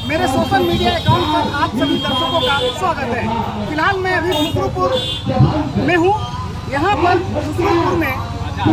मेरे social media account पर आप सभी दर्शकों का स्वागत है। फिलहाल मैं अभी खुसरूपुर में हूँ। यहाँ पर खुसरूपुर में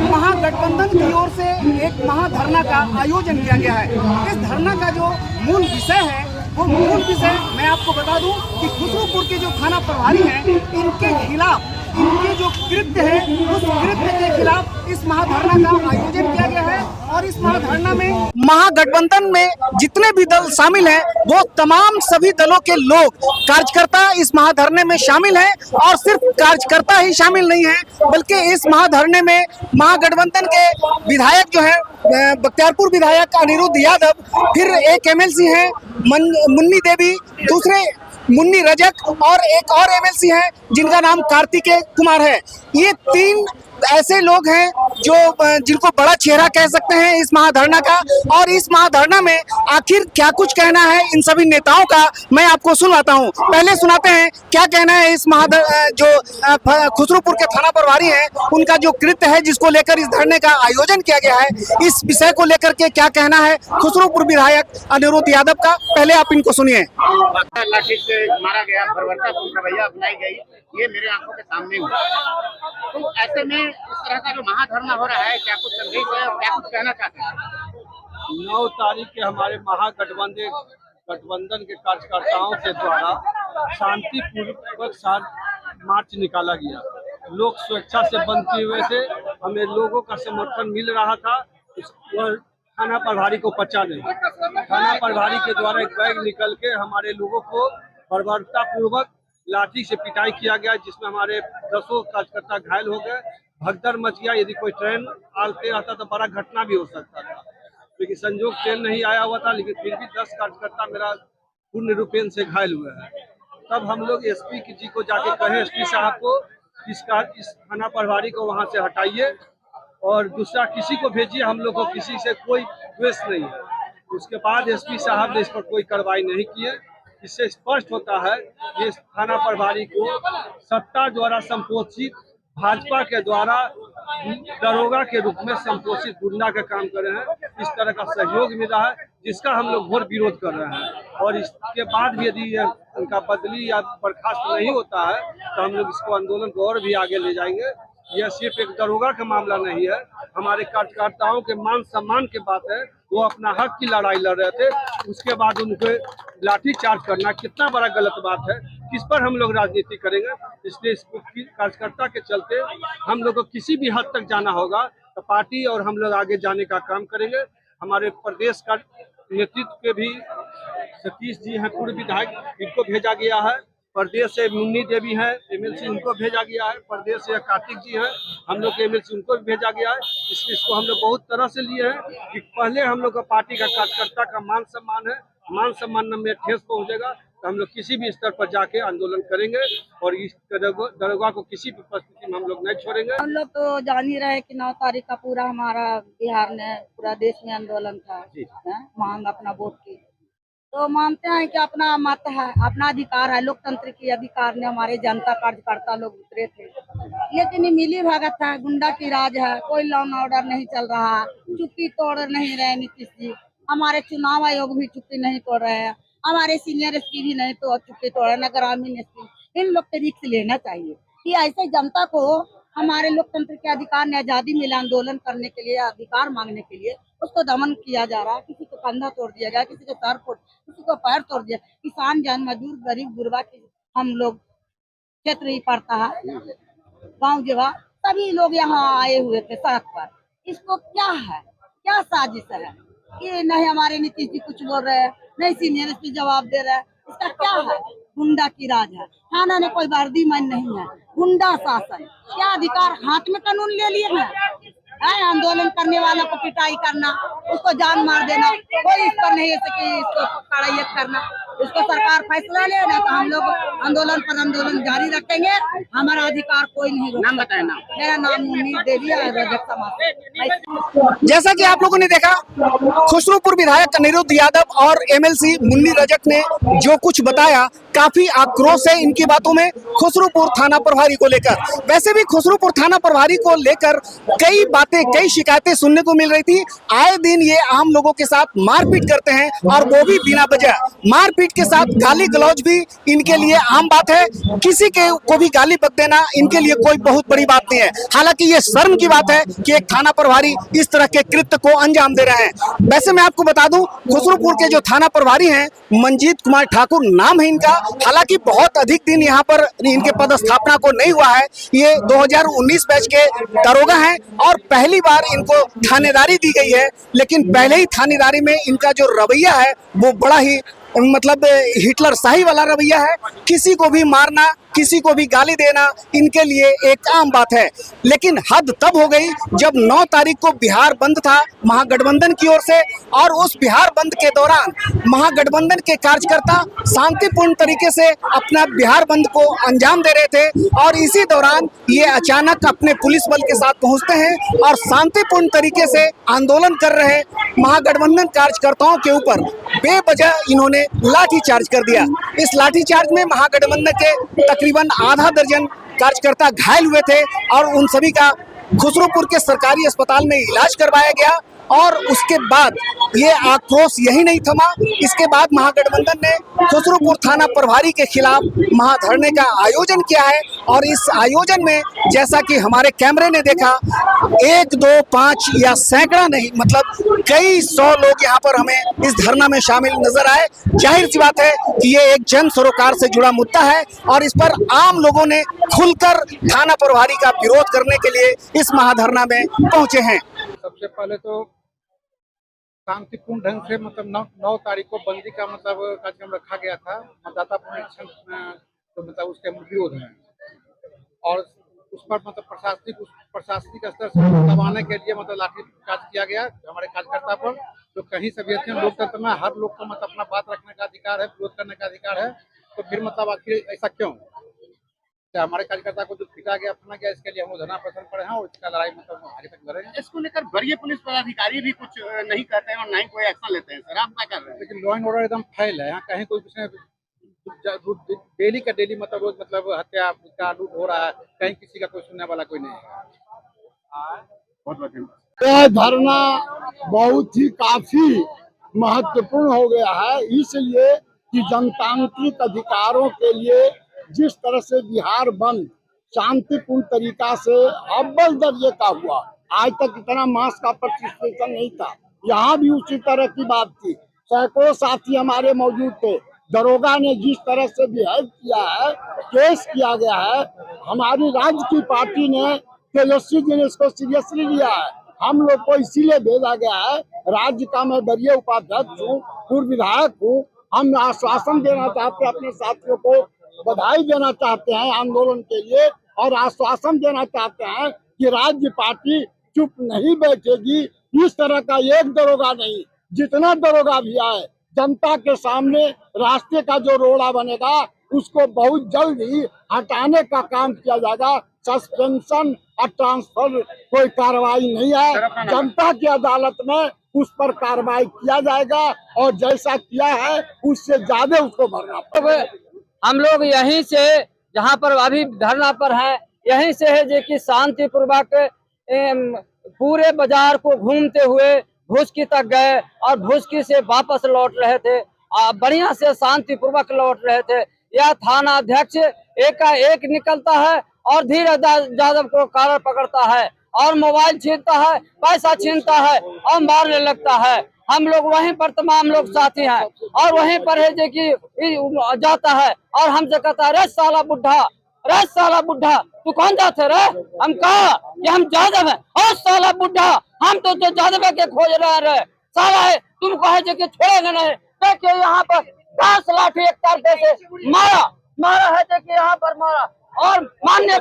महागठबंधन की ओर से एक महाधरना का आयोजन किया गया है। इस धरना का जो मूल विषय है वो मूल विषय मैं आपको बता दूं कि खुसरूपुर के जो थाना प्रभारी हैं इनके खिलाफ इनके जो कृत्य है उस कृत्य के खिलाफ इस महाधरना का आयोजन किया गया है। और इस महाधरना में महागठबंधन में जितने भी दल शामिल हैं वो तमाम सभी दलों के लोग कार्यकर्ता इस महाधरने में शामिल हैं। और सिर्फ कार्यकर्ता ही शामिल नहीं है बल्कि इस महाधरने में महागठबंधन के विधायक जो है बख्तियारपुर विधायक अनिरुद्ध यादव, फिर एक एमएलसी हैं मुन्नी देवी, दूसरे मुन्नी रजक और एक और एमएलसी हैं जिनका नाम कार्तिकेय कुमार है। ये तीन ऐसे लोग हैं जो जिनको बड़ा चेहरा कह सकते हैं इस महाधरना का। और इस महाधरना में आखिर क्या कुछ कहना है इन सभी नेताओं का मैं आपको सुनाता हूं। पहले सुनाते हैं क्या कहना है इस जो खुसरूपुर के थाना प्रभारी हैं उनका जो कृत्य है जिसको लेकर इस धरने का आयोजन किया गया है, इस विषय को लेकर के क्या कहना है खुसरूपुर विधायक अनिरुद्ध यादव का। पहले आप इनको सुनिए। लाठी से मारा गया, बर्बरतापूर्ण रवैया अपनाई गई, ये मेरे आंखों के सामने हुआ। तो ऐसे में इस तरह का जो महाधरना हो रहा है, क्या कुछ संदेश है और क्या कुछ कहना चाहते हैं? 9 तारीख के हमारे गठबंधन के कार्यकर्ताओं के द्वारा शांतिपूर्वक मार्च निकाला गया। लोग स्वेच्छा से बंद किए हुए थे, हमें लोगों का समर्थन मिल रहा था। थाना प्रभारी को पचा नहीं, थाना प्रभारी के द्वारा एक बैग निकल के हमारे लोगों को बर्बरतापूर्वक लाठी से पिटाई किया गया, जिसमें हमारे 10 कार्यकर्ता घायल हो गए। भगदड़ मच गया। यदि कोई ट्रेन आते रहता तो बड़ा घटना भी हो सकता था, लेकिन संजोग ट्रेन नहीं आया हुआ था, लेकिन फिर भी 10 कार्यकर्ता मेरा पूर्ण रूपेण से घायल हुए हैं। तब हम लोग एसपी जी को जाके कहे, एसपी साहब को इस थाना प्रभारी को वहाँ से हटाइए और दूसरा किसी को भेजिए, हम लोग को किसी से कोई द्वेष नहीं है। उसके बाद एसपी साहब ने इस पर कोई कार्रवाई नहीं की है। इससे स्पष्ट होता है कि इस थाना प्रभारी को सत्ता द्वारा संपोषित, भाजपा के द्वारा दरोगा के रूप में संपोषित गुंडा का काम कर रहे हैं। इस तरह का सहयोग मिला है जिसका हम लोग घोर विरोध कर रहे हैं। और इसके बाद भी यदि उनका बदली या बर्खास्त नहीं होता है तो हम लोग इसको आंदोलन को और भी आगे ले जाएंगे। यह सिर्फ एक दरोगा का मामला नहीं है, हमारे कार्यकर्ताओं के मान सम्मान की बात है। वो अपना हक की लड़ाई लड़ रहे थे, उसके बाद उनको लाठी चार्ज करना कितना बड़ा गलत बात है। किस पर हम लोग राजनीति करेंगे? इसलिए इस कार्यकर्ता के चलते हम लोग को किसी भी हद तक जाना होगा तो पार्टी और हम लोग आगे जाने का काम करेंगे। हमारे प्रदेश का नेतृत्व के भी सतीश जी हैं, पूर्व विधायक, इनको भेजा गया है। प्रदेश से मुन्नी देवी हैं एमएलसी, उनको भेजा गया है। प्रदेश से कार्तिक जी हैं, हम लोग के एमएलसी, उनको भी भेजा गया है। इसलिए इसको हम लोग बहुत तरह से लिए हैं कि पहले हम लोग का पार्टी का कार्यकर्ता का मान सम्मान है, मान सम्मान में ठेस पहुंचेगा तो हम लोग किसी भी स्तर पर जाके आंदोलन करेंगे और इस दरोगा को किसी भी परिस्थिति में हम लोग नहीं छोड़ेंगे। हम लोग तो जान ही रहे कि 9 तारीख का पूरा हमारा बिहार ने, पूरा देश में आंदोलन था मांग अपना वोट की। तो मानते हैं कि अपना मत है, अपना अधिकार है, लोकतंत्र की अधिकार ने हमारे जनता कार्यकर्ता लोग उतरे थे। लेकिन मिली भगत है, गुंडा की राज है, कोई लॉ एंड ऑर्डर नहीं चल रहा, चुप्पी तोड़ नहीं रहे नीतीश जी। हमारे चुनाव आयोग भी चुप्पी नहीं तोड़ रहे हैं, हमारे सीनियर एसपी भी नहीं तो चुप्पी तोड़ रहे, न ग्रामीण एसपी। इन लोग के रिस्क लेना चाहिए कि ऐसे जनता को हमारे लोकतंत्र के अधिकार ने आजादी मिला आंदोलन करने के लिए, अधिकार मांगने के लिए, उसको दमन किया जा रहा है। किसी को कंधा तोड़ दिया गया, किसी को सर फोड़, किसी को पैर तोड़ दिया। किसान, जन, मजदूर, गरीब गुरबा की हम लोग क्षेत्र ही पड़ता है, गांव जवा सभी लोग यहाँ आए हुए थे सड़क पर। इसको क्या है, क्या साजिश है कि नहीं हमारे नीतीश जी कुछ बोल रहे हैं, नहीं सीनियर एसपी जवाब दे रहे हैं। इसका क्या है? गुंडा की राज है। थाना ने कोई वर्दी मन नहीं है, गुंडा शासन। क्या अधिकार हाथ में कानून ले लिए हैं? आंदोलन करने वालों को पिटाई करना, उसको जान मार देना, कोई इस पर नहीं है कि इसको कड़ाई करना। इसको सरकार फैसला ले, ना तो हम लोग आंदोलन पर आंदोलन जारी रखेंगे। हमारा अधिकार कोई नहीं रोक नाम सकता। बताएं नाम। मेरा नाम मुन्नी देवी है, रजक समाज। जैसा कि आप लोगों ने देखा, खुसरूपुर विधायक अनिरुद्ध यादव और एमएलसी मुन्नी रजक ने जो कुछ बताया, काफी आक्रोश है इनकी बातों में खुसरूपुर थाना प्रभारी को लेकर। वैसे भी खुसरूपुर थाना प्रभारी को लेकर कई बातें, कई शिकायतें सुनने को मिल रही थी। आए दिन ये आम लोगों के साथ मारपीट करते हैं, और वो भी बिना वजह। मारपीट के साथ गाली गलौज भी इनके लिए आम बात है। किसी के को भी गाली बक देना इनके लिए कोई बहुत बड़ी बात नहीं है। हालांकि ये शर्म की बात है कि एक थाना प्रभारी इस तरह के कृत्य को अंजाम दे रहे हैं। वैसे मैं आपको बता दूं, खुसरूपुर के जो थाना प्रभारी हैं, मंजीत कुमार ठाकुर नाम है इनका। हालांकि बहुत अधिक दिन यहाँ पर इनके पदस्थापना को नहीं हुआ है। ये 2019 बैच के दरोगा हैं और पहली बार इनको थानेदारी दी गई है। लेकिन पहले ही थानेदारी में इनका जो रवैया है वो बड़ा ही मतलब हिटलर शाही वाला रवैया है। किसी को भी मारना, किसी को भी गाली देना इनके लिए एक आम बात है। लेकिन हद तब हो गई जब 9 तारीख को बिहार बंद था महागठबंधन की ओर से, और उस बिहार बंद के दौरान महागठबंधन के कार्यकर्ता शांतिपूर्ण तरीके से अपना बिहार बंद को अंजाम दे रहे थे। और इसी दौरान ये अचानक अपने पुलिस बल के साथ पहुंचते हैं और शांतिपूर्ण तरीके से आंदोलन कर रहे महागठबंधन कार्यकर्ताओं के ऊपर बेवजह इन्होंने लाठीचार्ज कर दिया। इस लाठीचार्ज में महागठबंधन के तकरीबन आधा दर्जन कार्यकर्ता घायल हुए थे और उन सभी का खुसरूपुर के सरकारी अस्पताल में इलाज करवाया गया। और उसके बाद ये आक्रोश यही नहीं थमा। इसके बाद महागठबंधन ने खुसरूपुर थाना प्रभारी के खिलाफ महाधरने का आयोजन किया है। और इस आयोजन में जैसा कि हमारे कैमरे ने देखा, 1, 2, 5 या सैकड़ा नहीं, मतलब कई 100 लोग यहाँ पर हमें इस धरना में शामिल नजर आए। जाहिर सी बात है कि ये एक जन सरोकार से जुड़ा मुद्दा है और इस पर आम लोगों ने खुलकर थाना प्रभारी का विरोध करने के लिए इस महाधरना में पहुंचे हैं। सबसे पहले तो शांतिपूर्ण ढंग से मतलब 9 तारीख को बंदी का मतलब कार्यक्रम रखा गया था। मतदाता पुनरीक्षण तो मतलब उसके विरोध है और उस पर मतलब प्रशासनिक स्तर से दबाने के लिए मतलब लाठीचार्ज किया गया हमारे कार्यकर्ता पर। जो कहीं से भी लोकतंत्र में हर लोग को मतलब अपना बात रखने का अधिकार है, विरोध करने का अधिकार है। तो फिर मतलब आखिर ऐसा क्यों? हमारे कार्यकर्ता को जो पीटा गया, अपना गया, इसके लिए हम धरना प्रदर्शन पड़े हैं और इसका लड़ाई मतलब आगे तक लड़ेंगे। इसको लेकर वरीय पुलिस पदाधिकारी भी कुछ नहीं कहते हैं और ना ही कोई एक्शन लेते हैं। सर आप क्या कर रहे हैं? लेकिन लॉ एंड ऑर्डर एकदम फेल है यहाँ। कहीं कोई डेली का डेली मतलब रोज मतलब हत्या का लूट हो रहा है, कहीं किसी का कोई सुनने वाला कोई नहीं है। बहुत बहुत यह धरना बहुत ही काफी महत्वपूर्ण हो गया है, इसलिए कि जनतांत्रिक अधिकारों के लिए जिस तरह से बिहार बंद शांतिपूर्ण तरीका से अव्वल दर्जे का हुआ, आज तक इतना मास का पार्टिसिपेशन नहीं था। यहाँ भी उसी तरह की बात थी। सैकड़ों साथी हमारे मौजूद थे। दरोगा ने जिस तरह से बिहेव किया है, केस किया गया है, हमारी राज्य की पार्टी ने, तेजस्वी जी ने इसको सीरियसली लिया है। हम लोग को इसीलिए भेजा गया है। राज्य का मैं वरीय उपाध्यक्ष हूँ, पूर्व विधायक हूँ। हम आश्वासन देना चाहते हैं, अपने साथियों को बधाई देना चाहते हैं आंदोलन के लिए, और आश्वासन देना चाहते हैं कि राज्य पार्टी चुप नहीं बैठेगी। इस तरह का एक दरोगा नहीं, जितना दरोगा भी आए, जनता के सामने रास्ते का जो रोड़ा बनेगा उसको बहुत जल्द ही हटाने का काम किया जाएगा। सस्पेंशन और ट्रांसफर कोई कार्रवाई नहीं है। जनता की अदालत में उस पर कार्रवाई किया जाएगा और जैसा किया है उससे ज्यादा उसको भरना पड़ेगा। हम लोग यहीं से, जहाँ पर अभी धरना पर है, यहीं से है जो कि शांतिपूर्वक पूरे बाजार को घूमते हुए भुसकी तक गए और भुसकी से वापस लौट रहे थे। बढ़िया से शांतिपूर्वक लौट रहे थे। यह थाना अध्यक्ष एकाएक निकलता है और धीरे यादव को कारण पकड़ता है और मोबाइल छीनता है, पैसा छीनता है और मारने लगता है। हम लोग वहीं पर तमाम लोग साथी हैं और वहीं पर है जो कि जाता है और हमसे कहता है, रे साला बुढ़ा, रे साला बुढ़ा, तू कौन जाते रे? हम कहा कि हम यादव हैं। और साला बुढ़ा, हम तो यादव के खोज रहे साला है, तुमको है जो कि छोड़ेंगे नहीं। देखिए यहाँ पर 10 लाठी एक तारके से मारा है जो कि यहाँ पर मारा। और माननीय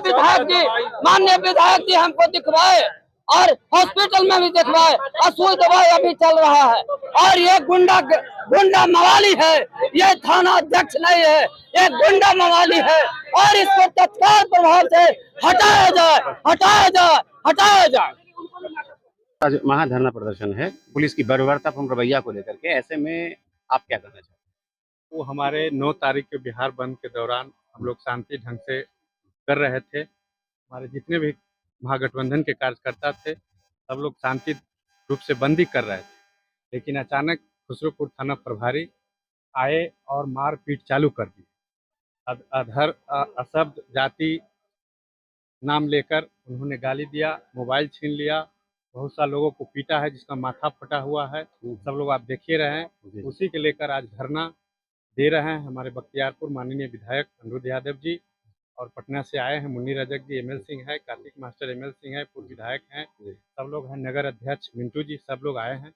विधायक जी हमको दिखवाए और हॉस्पिटल में भी दिखवाए और सुई दवाई अभी चल रहा है। और ये गुंडा मवाली है, ये थाना अध्यक्ष नहीं है, ये गुंडा मवाली है और इसको तत्काल प्रभाव से हटाया जाए, हटाया जाए, हटाया जाए। आज महाधरना प्रदर्शन है पुलिस की बर्बरतापूर्ण रवैया को लेकर के, ऐसे में आप क्या करना चाहते हैं? वो हमारे 9 तारीख के बिहार बंद के दौरान हम लोग शांति ढंग से कर रहे थे। हमारे जितने भी महागठबंधन के कार्यकर्ता थे सब लोग शांति रूप से बंदी कर रहे थे, लेकिन अचानक खुसरूपुर थाना प्रभारी आए और मारपीट चालू कर दी। अधर अशब्द जाति नाम लेकर उन्होंने गाली दिया, मोबाइल छीन लिया, बहुत सा लोगों को पीटा है जिसका माथा फटा हुआ है, सब लोग आप देख ही रहे हैं। उसी के लेकर आज धरना दे रहे हैं हमारे बख्तियारपुर माननीय विधायक अनिरुद्ध यादव जी, और पटना से आए हैं मुन्नी रजक जी, एमएल सिंह है, कार्तिक मास्टर एमएल सिंह है, पूर्व विधायक हैं, सब लोग हैं, नगर अध्यक्ष मिंटू जी, सब लोग आए हैं।